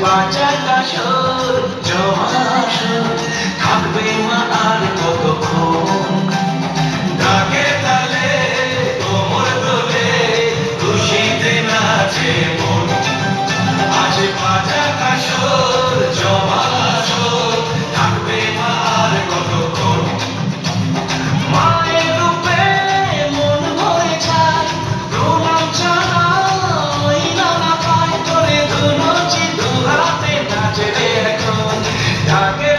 বাঁচার কাশর জমাসর থাকবে মা আর কতক্ষণ ডাকে তালে কোমর দোলে খুশিতে নাচে মন আজ বাঁচার কাশর জমাসর থাকবে মা আর কতক্ষণ মায়ের রূপে মন ভরে যায় প্রণাম জানাই নানা পায়ে ধরে দুলছি দুহাতে নাচে রে এখন ডাকে